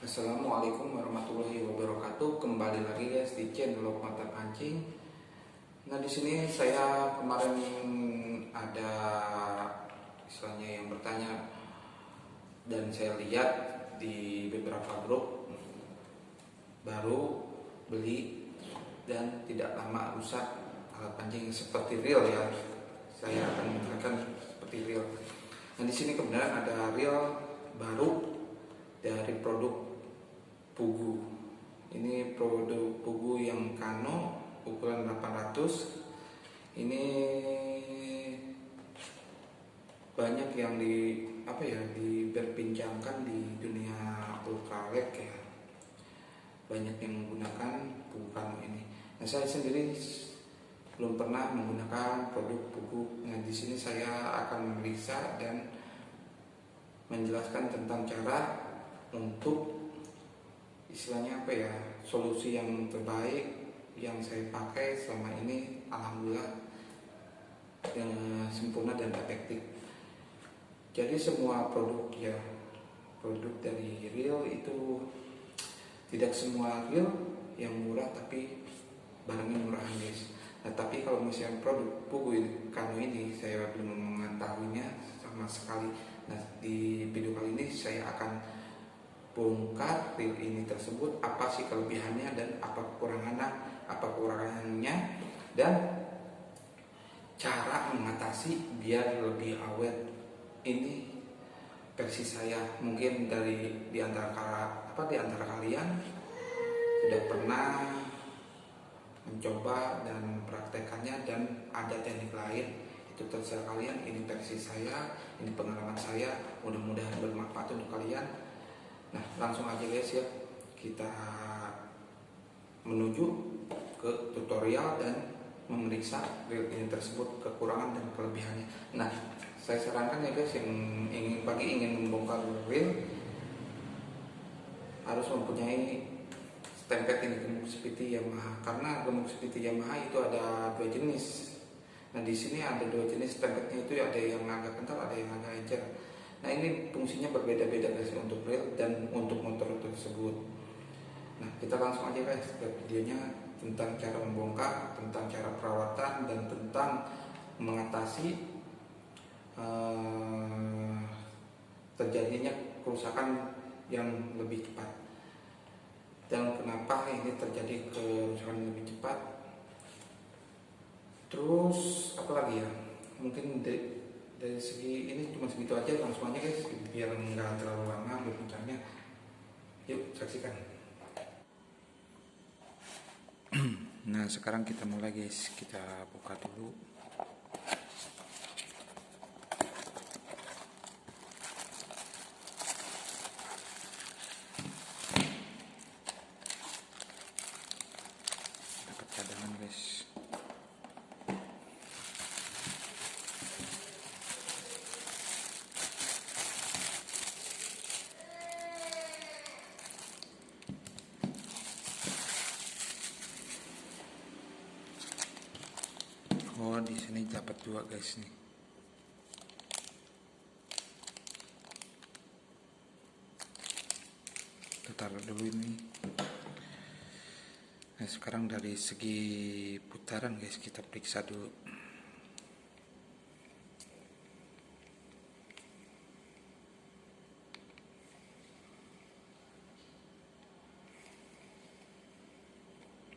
Assalamualaikum warahmatullahi wabarakatuh. Kembali lagi guys di channel Mata Pancing. Nah, di sini saya kemarin ada istilahnya yang bertanya dan saya lihat di beberapa grup baru beli dan tidak lama rusak alat pancing seperti reel ya. Saya akan menggunakan seperti reel. Nah, di sini kebenaran ada reel baru dari produk Pugu. Ini produk Pugu yang Kano ukuran 800. Ini banyak yang diperbincangkan di dunia ultralight ya. Banyak yang menggunakan Pugu Kano ini. Nah, saya sendiri belum pernah menggunakan produk Pugu. Nah, di sini saya akan memeriksa dan menjelaskan tentang cara untuk istilahnya solusi yang terbaik yang saya pakai selama ini, alhamdulillah yang sempurna dan efektif. Jadi semua produk dari reel itu tidak semua reel yang murah, tapi barangnya murahan guys. Nah, tapi kalau misalnya produk Pugu Kano ini saya belum mengetahuinya sama sekali. Nah, di video kali ini saya akan bongkar reel ini tersebut, apa sih kelebihannya dan apa kekurangannya, dan cara mengatasi biar lebih awet. Ini versi saya. Mungkin di antara kalian sudah pernah mencoba dan praktekannya dan ada teknik lain, itu terserah kalian. Ini versi saya, ini pengalaman saya, mudah-mudahan bermanfaat untuk kalian. Nah, langsung aja guys ya, kita menuju ke tutorial dan memeriksa reel ini tersebut, kekurangan dan kelebihannya. Nah, saya sarankan ya guys, yang ingin membongkar reel harus mempunyai stempet ini, gemuk seperti Yamaha, karena gemuk seperti Yamaha itu ada dua jenis. Nah, di sini ada dua jenis stempetnya, itu ada yang agak kental, ada yang agak encer. Nah, ini fungsinya berbeda-beda guys untuk reel dan untuk motor tersebut. Nah, kita langsung aja guys ke videonya tentang cara membongkar, tentang cara perawatan, dan tentang mengatasi terjadinya kerusakan yang lebih cepat. Dan kenapa ini terjadi kerusakan lebih cepat? Terus apa lagi ya? Mungkin dari segi ini cuma segitu aja, langsung aja guys biar nggak terlalu lama berbincangnya. Yuk saksikan. Nah, sekarang kita mulai guys, kita buka dulu. Dapat cadangan guys. Oh, di sini dapat dua guys nih. Kita taruh dulu ini. Nah, sekarang dari segi putaran guys, kita periksa dulu.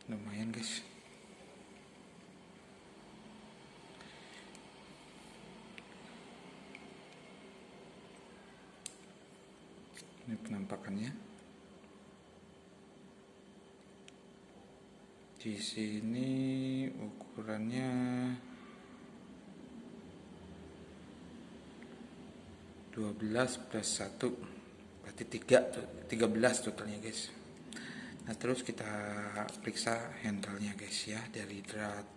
Lumayan guys. Ini penampakannya. Di sini ukurannya 12 plus 1 berarti 13 totalnya guys. Nah, terus kita periksa handle-nya guys ya, dari drat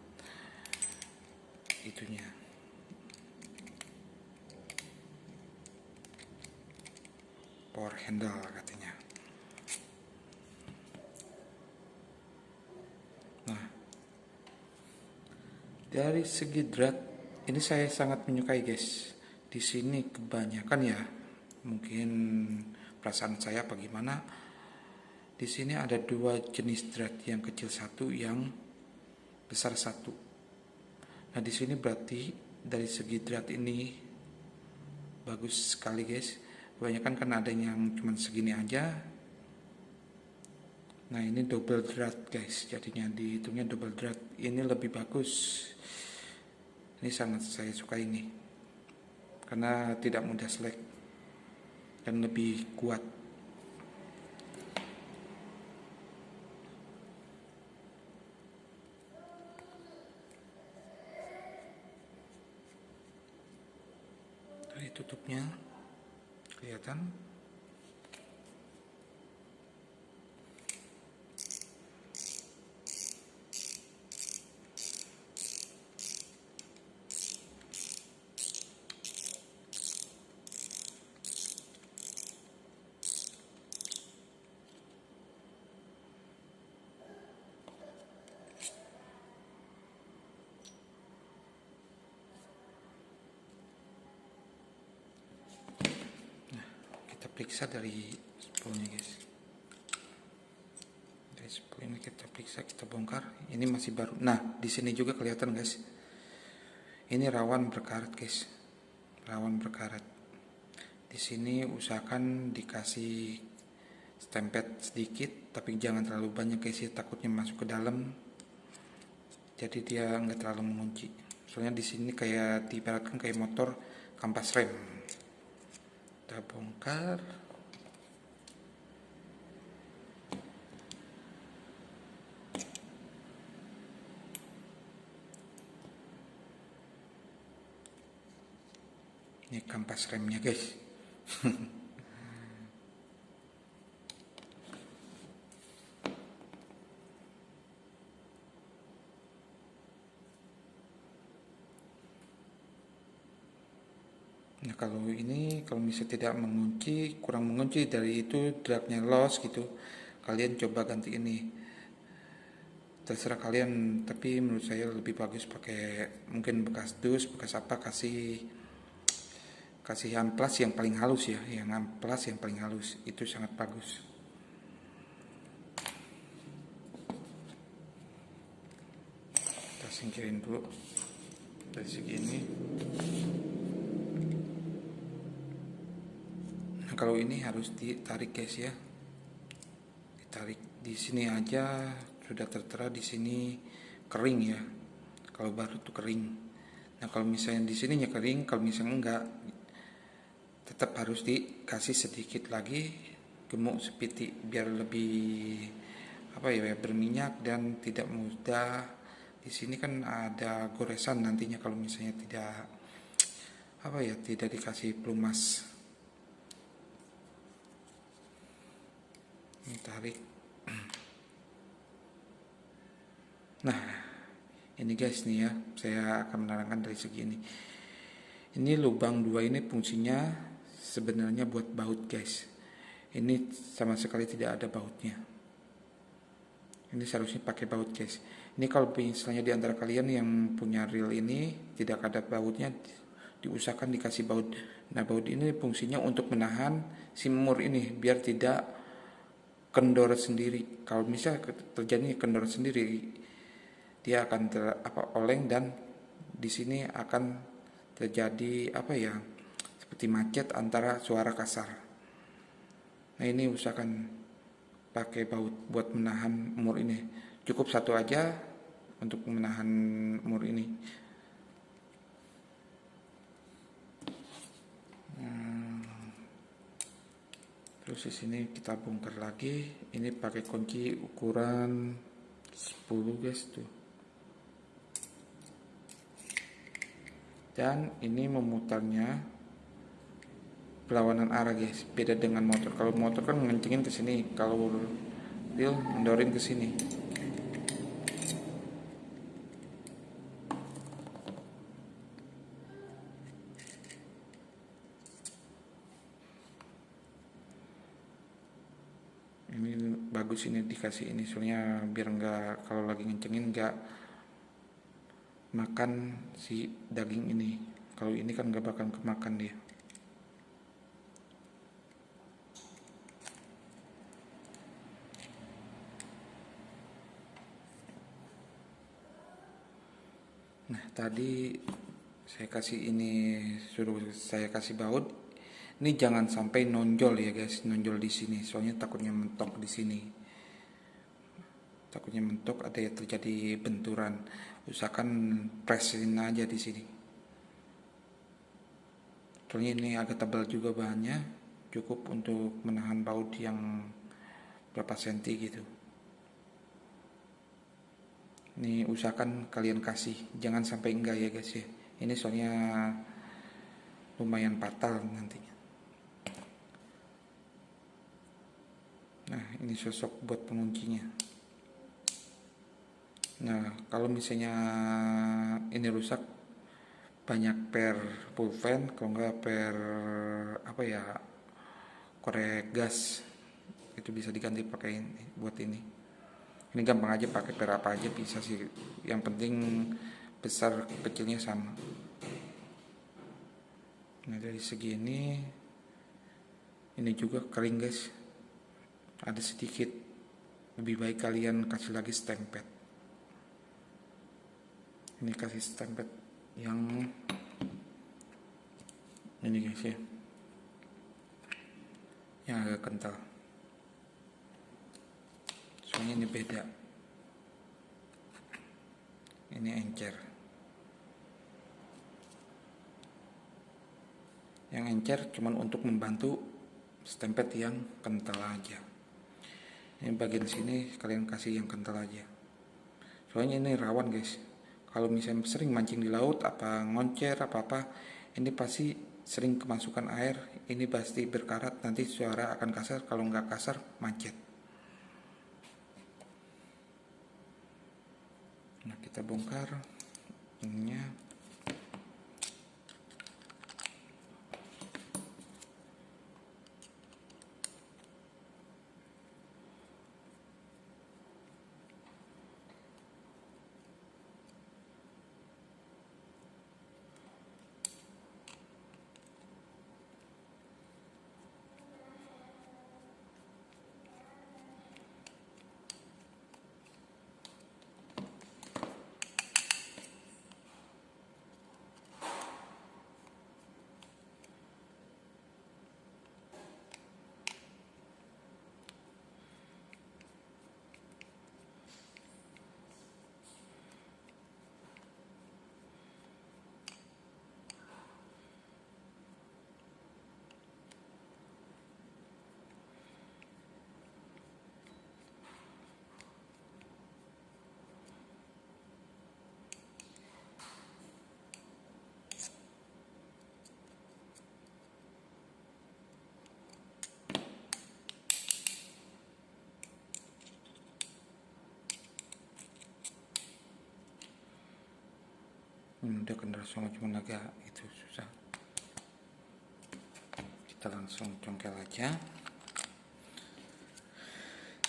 itunya. Power handle katanya. Nah, dari segi drat ini saya sangat menyukai guys. Di sini kebanyakan ya, mungkin perasaan saya apa gimana, Di sini ada dua jenis drat, yang kecil satu, yang besar satu. Nah di sini berarti dari segi drat ini bagus sekali guys. Kebanyakan kan ada yang cuma segini aja. Nah ini double drat guys, jadinya dihitungnya double drat. Ini lebih bagus. Ini sangat saya suka ini, karena tidak mudah selek dan lebih kuat. Dari tutupnya kelihatan. Kita periksa dari spoolnya guys. Dari spool ini kita periksa, kita bongkar. Ini masih baru. Nah di sini juga kelihatan guys, ini rawan berkarat guys, rawan berkarat. Di sini usahakan dikasih stempet sedikit, tapi jangan terlalu banyak guys ya, takutnya masuk ke dalam, jadi dia nggak terlalu mengunci. Soalnya di sini kayak diibaratkan kayak motor kampas rem. Kita bongkar. Ini kampas remnya guys. Nah kalau ini, kalau misalnya tidak mengunci, kurang mengunci, dari itu dratnya loss gitu, kalian coba ganti ini. Terserah kalian, tapi menurut saya lebih bagus pakai mungkin bekas dus, bekas apa, kasih amplas yang paling halus ya, yang amplas yang paling halus itu sangat bagus. Kita singkirin dulu dari segi ini. Nah kalau ini harus ditarik guys ya, ditarik. Di sini aja sudah tertera, di sini kering ya, kalau baru tuh kering. Nah kalau misalnya di sininya kering, kalau misalnya enggak, tetap harus dikasih sedikit lagi gemuk sepiti biar lebih apa ya, berminyak dan tidak mudah. Di sini kan ada goresan nantinya kalau misalnya tidak apa ya, tidak dikasih pelumas. Ini tarik. Nah ini guys nih ya, saya akan menerangkan dari segi ini. Ini lubang 2 ini fungsinya sebenarnya buat baut guys. Ini sama sekali tidak ada bautnya. Ini seharusnya pakai baut guys. Ini kalau misalnya di antara kalian yang punya reel ini tidak ada bautnya, diusahakan dikasih baut. Nah baut ini fungsinya untuk menahan si mur ini biar tidak kendor sendiri. Kalau misalnya terjadi kendor sendiri, dia akan oleng, dan di sini akan terjadi apa ya, seperti macet antara suara kasar. Nah ini usahakan pakai baut buat menahan mur ini. Cukup satu aja untuk menahan mur ini. Terus di sini kita bongkar lagi. Ini pakai kunci ukuran 10 guys tuh. Dan ini memutarnya berlawanan arah guys, beda dengan motor. Kalau motor kan ngencengin ke sini, kalau reel mendorin ke sini. Ini bagus ini dikasih ini, soalnya biar enggak, kalau lagi ngencengin enggak makan si daging ini. Kalau ini kan enggak bakal kemakan dia. Nah tadi saya kasih baut. Ini jangan sampai nonjol ya guys, nonjol di sini. Soalnya takutnya mentok di sini. Takutnya mentok ada yang terjadi benturan. Usahakan presin aja di sini. Soalnya ini agak tebal juga bahannya, cukup untuk menahan baut yang berapa senti gitu. Ini usahakan kalian kasih, jangan sampai enggak ya guys ya. Ini soalnya lumayan fatal nantinya. Nah ini sosok buat penguncinya. Nah kalau misalnya ini rusak, banyak per pulpen, kalau enggak per apa ya, korek gas, itu bisa diganti pakai ini, buat ini. Ini gampang aja, pakai per apa aja bisa sih. Yang penting besar kecilnya sama. Nah dari segi ini juga kering guys. Ada sedikit, lebih baik kalian kasih lagi stempet. Ini kasih stempet yang ini guys ya, yang agak kental. Soalnya ini beda. Ini encer. Yang encer cuman untuk membantu stempet yang kental aja. Ini bagian sini kalian kasih yang kental aja. Soalnya ini rawan guys. Kalau misalnya sering mancing di laut, apa ngoncer, apa-apa, ini pasti sering kemasukan air. Ini pasti berkarat, nanti suara akan kasar. Kalau nggak kasar, macet. Nah kita bongkar ininya. Udah kendala semua, cuma agak itu susah. Kita langsung congkel aja.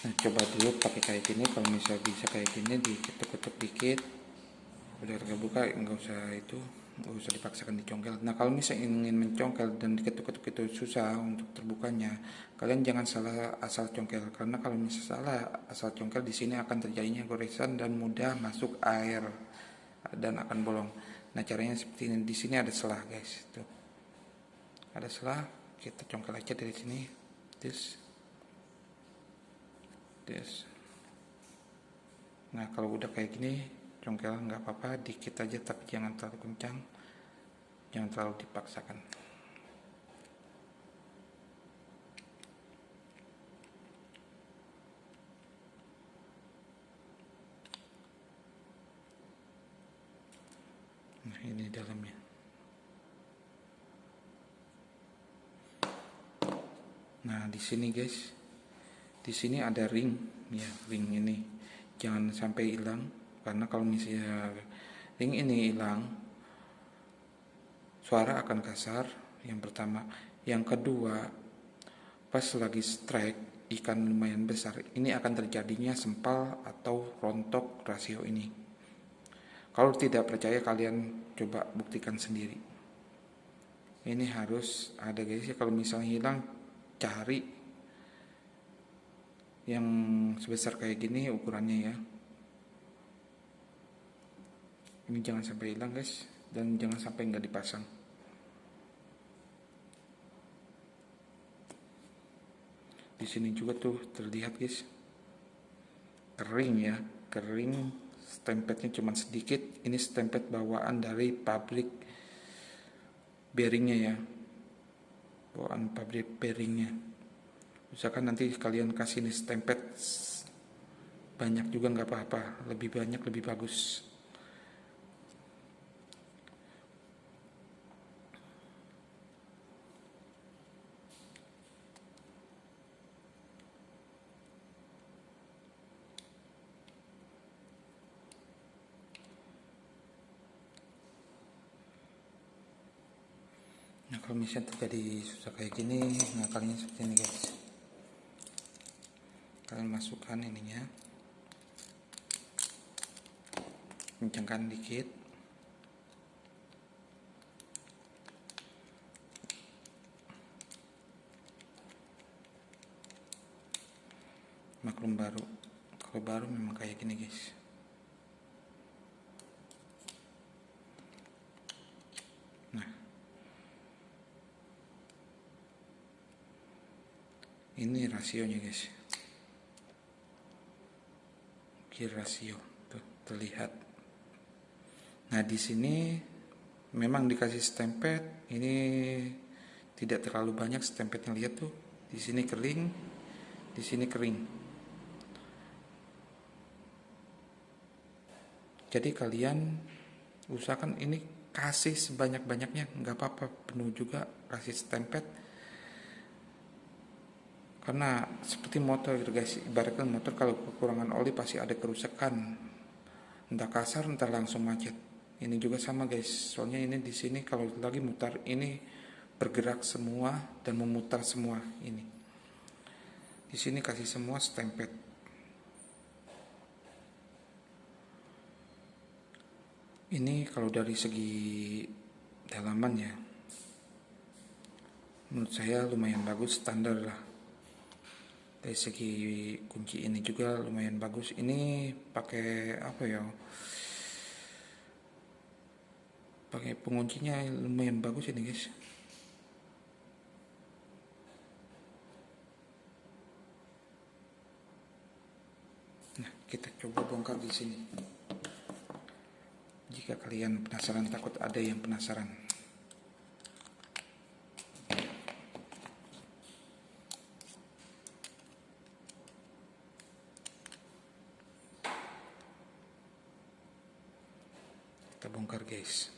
Nah coba dulu pakai kayak gini. Kalau misalnya bisa kayak gini, diketuk-ketuk dikit, udah terbuka, nggak usah dipaksakan dicongkel. Nah kalau misalnya ingin mencongkel dan diketuk-ketuk itu susah untuk terbukanya, kalian jangan salah asal congkel, karena kalau misalnya salah asal congkel, di sini akan terjadinya goresan dan mudah masuk air dan akan bolong. Nah caranya seperti ini. Di sini ada selah guys, tuh ada selah, kita congkel aja dari sini. This. Nah kalau udah kayak gini, congkel nggak apa-apa, dikit aja, tapi jangan terlalu kencang, jangan terlalu dipaksakan. Nah ini dalamnya. Nah di sini guys, di sini ada ring ya, ring ini jangan sampai hilang, karena kalau misalnya ring ini hilang, suara akan kasar. Yang pertama, yang kedua, pas lagi strike ikan lumayan besar, ini akan terjadinya sempal atau rontok rasio ini. Kalau tidak percaya, kalian coba buktikan sendiri. Ini harus ada guys ya. Kalau misalnya hilang, cari yang sebesar kayak gini ukurannya ya. Ini jangan sampai hilang guys, dan jangan sampai nggak dipasang. Di sini juga tuh terlihat guys, kering ya, kering. Stempetnya cuma sedikit. Ini stempet bawaan dari pabrik bearingnya ya, bawaan pabrik bearingnya. Usahakan nanti kalian kasih nih stempet banyak juga nggak apa-apa, lebih banyak lebih bagus. Nah kalau misalnya terjadi susah kayak gini, ngakalnya seperti ini guys. Kalian masukkan ininya, kencangkan dikit. Maklum baru, kalau baru memang kayak gini guys. Nah ini rasionya guys, gear rasio tuh terlihat. Nah di sini memang dikasih stempet, ini tidak terlalu banyak stempetnya, lihat tuh. Di sini kering, di sini kering. Jadi kalian usahakan ini kasih sebanyak-banyaknya, nggak apa-apa penuh juga kasih stempet. Karena seperti motor guys, ibaratkan motor kalau kekurangan oli pasti ada kerusakan, entah kasar entah langsung macet. Ini juga sama guys, soalnya ini di sini kalau lagi mutar ini bergerak semua dan memutar semua ini. Di sini kasih semua stempet. Ini kalau dari segi dalaman ya, menurut saya lumayan bagus, standar lah. Dari segi kunci ini juga lumayan bagus. Ini pakai apa ya? Pakai penguncinya lumayan bagus ini guys. Nah, kita coba bongkar di sini. Jika kalian penasaran, takut ada yang penasaran. Kita bongkar guys.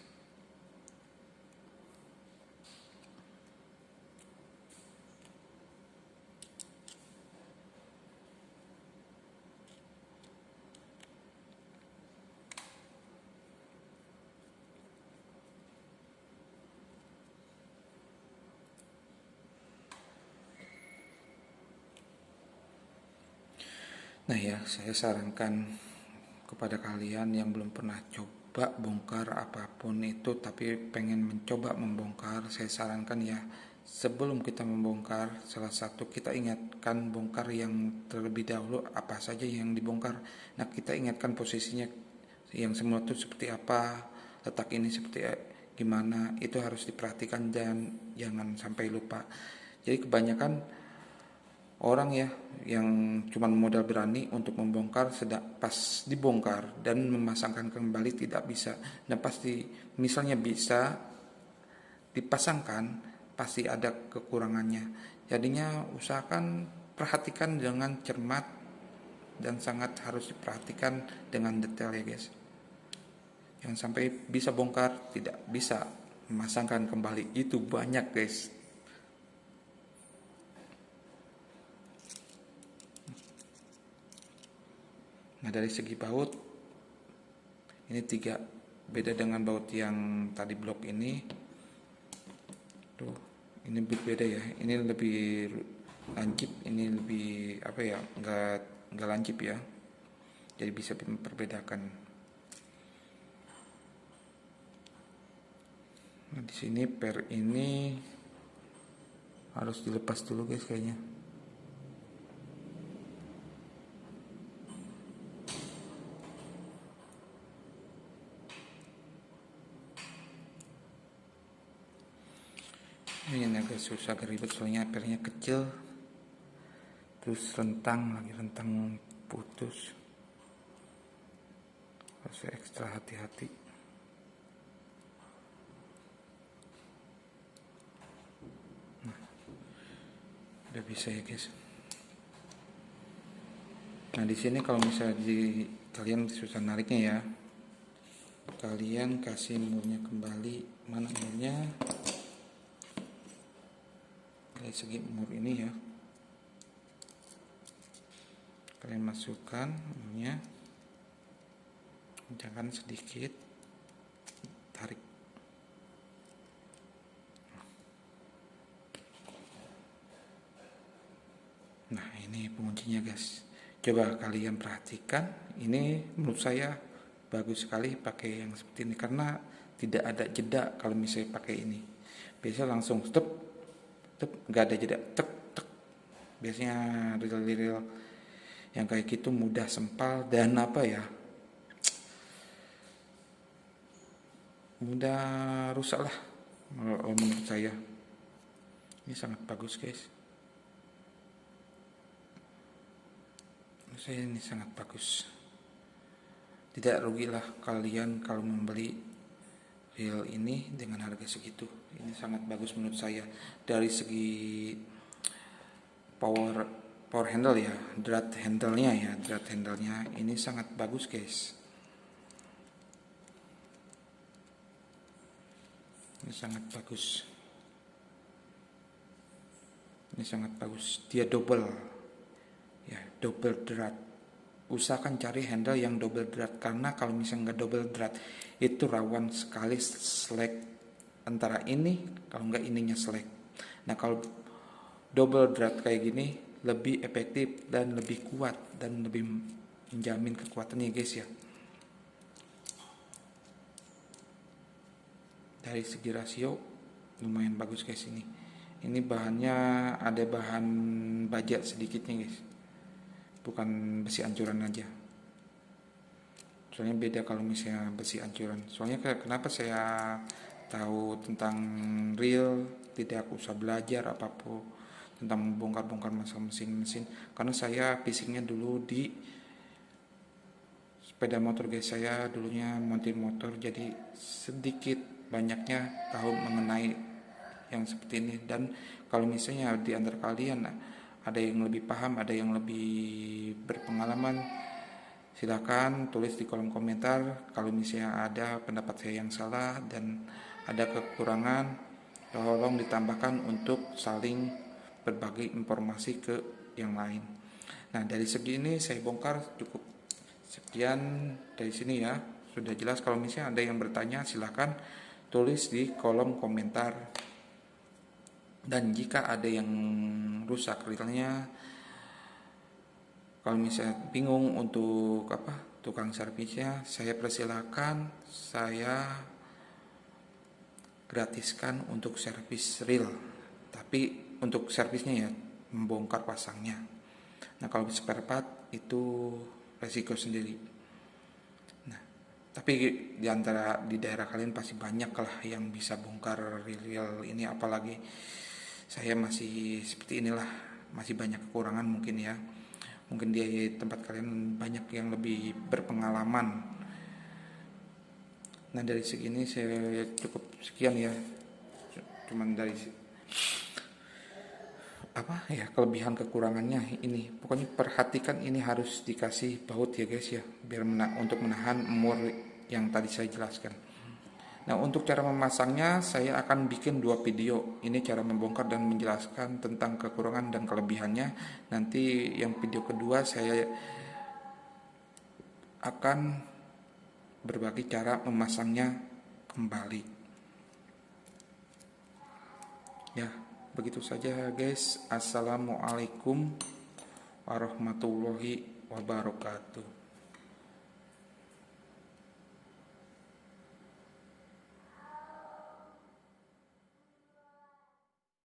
Nah ya, saya sarankan kepada kalian yang belum pernah coba bongkar apapun itu tapi pengen mencoba membongkar, saya sarankan ya, sebelum kita membongkar, salah satu kita ingatkan bongkar yang terlebih dahulu apa saja yang dibongkar. Nah kita ingatkan posisinya yang semua itu seperti apa, letak ini seperti gimana, itu harus diperhatikan dan jangan sampai lupa. Jadi kebanyakan orang ya yang cuma modal berani untuk membongkar, sedang pas dibongkar dan memasangkan kembali tidak bisa. Dan pasti misalnya bisa dipasangkan pasti ada kekurangannya. Jadinya usahakan perhatikan dengan cermat dan sangat harus diperhatikan dengan detail ya guys. Jangan sampai bisa bongkar tidak bisa memasangkan kembali, itu banyak guys. Nah dari segi baut ini 3, beda dengan baut yang tadi blok ini. Tuh, ini beda ya. Ini lebih lancip, ini lebih apa ya? Enggak lancip ya. Jadi bisa memperbedakan. Nah di sini per ini harus dilepas dulu guys kayaknya. Ini agak susah ribet soalnya apernya kecil, terus rentang putus, harus ekstra hati-hati. Udah bisa ya guys. Nah di sini kalau misalnya kalian susah nariknya ya, kalian kasih murnya kembali. Mana murnya? Dari segi mur ini ya, kalian masukkan murnya, kencangkan sedikit, tarik. Nah ini penguncinya guys, coba kalian perhatikan. Ini menurut saya bagus sekali pakai yang seperti ini, karena tidak ada jeda. Kalau misalnya pakai ini biasa langsung step, nggak ada jeda, tek tek. Biasanya reel yang kayak gitu mudah sempal dan mudah rusak lah. Menurut saya ini sangat bagus guys. Menurut saya ini sangat bagus. Tidak rugilah kalian kalau membeli reel ini dengan harga segitu. Ini sangat bagus menurut saya. Dari segi power handle ya, drat handle-nya ini sangat bagus guys. Ini sangat bagus. Ini sangat bagus. Dia double drat. Usahakan cari handle yang double drat, karena kalau misalnya nggak double drat itu rawan sekali slack antara ini, kalau nggak ininya slack. Nah kalau double drat kayak gini lebih efektif dan lebih kuat dan lebih menjamin kekuatannya guys ya. Dari segi rasio lumayan bagus guys ini. Ini bahannya ada bahan baja sedikitnya guys, bukan besi ancuran aja. Soalnya beda kalau misalnya besi ancuran. Soalnya kenapa saya tahu tentang reel, tidak usah belajar apapun tentang membongkar-bongkar masalah mesin, karena saya fisiknya dulu di sepeda motor guys. Saya dulunya montir motor, jadi sedikit banyaknya tahu mengenai yang seperti ini. Dan kalau misalnya di antara kalian ada yang lebih paham, ada yang lebih berpengalaman, silakan tulis di kolom komentar. Kalau misalnya ada pendapat saya yang salah dan ada kekurangan, tolong ditambahkan untuk saling berbagi informasi ke yang lain. Nah dari segi ini saya bongkar cukup sekian dari sini ya. Sudah jelas. Kalau misalnya ada yang bertanya silakan tulis di kolom komentar. Dan jika ada yang rusak reelnya, kalau misalnya bingung untuk tukang servisnya, saya persilakan, saya gratiskan untuk servis reel. Tapi untuk servisnya ya membongkar pasangnya. Nah kalau spare part itu resiko sendiri. Nah tapi di daerah kalian pasti banyak lah yang bisa bongkar reel ini, apalagi saya masih seperti inilah, masih banyak kekurangan mungkin ya. Mungkin di tempat kalian banyak yang lebih berpengalaman. Nah dari segi ini saya cukup sekian ya. Cuman dari kelebihan kekurangannya ini. Pokoknya perhatikan, ini harus dikasih baut ya guys ya, biar untuk menahan mur yang tadi saya jelaskan. Nah untuk cara memasangnya saya akan bikin 2 video. Ini cara membongkar dan menjelaskan tentang kekurangan dan kelebihannya. Nanti yang video kedua saya akan berbagi cara memasangnya kembali. Ya begitu saja guys. Assalamualaikum warahmatullahi wabarakatuh.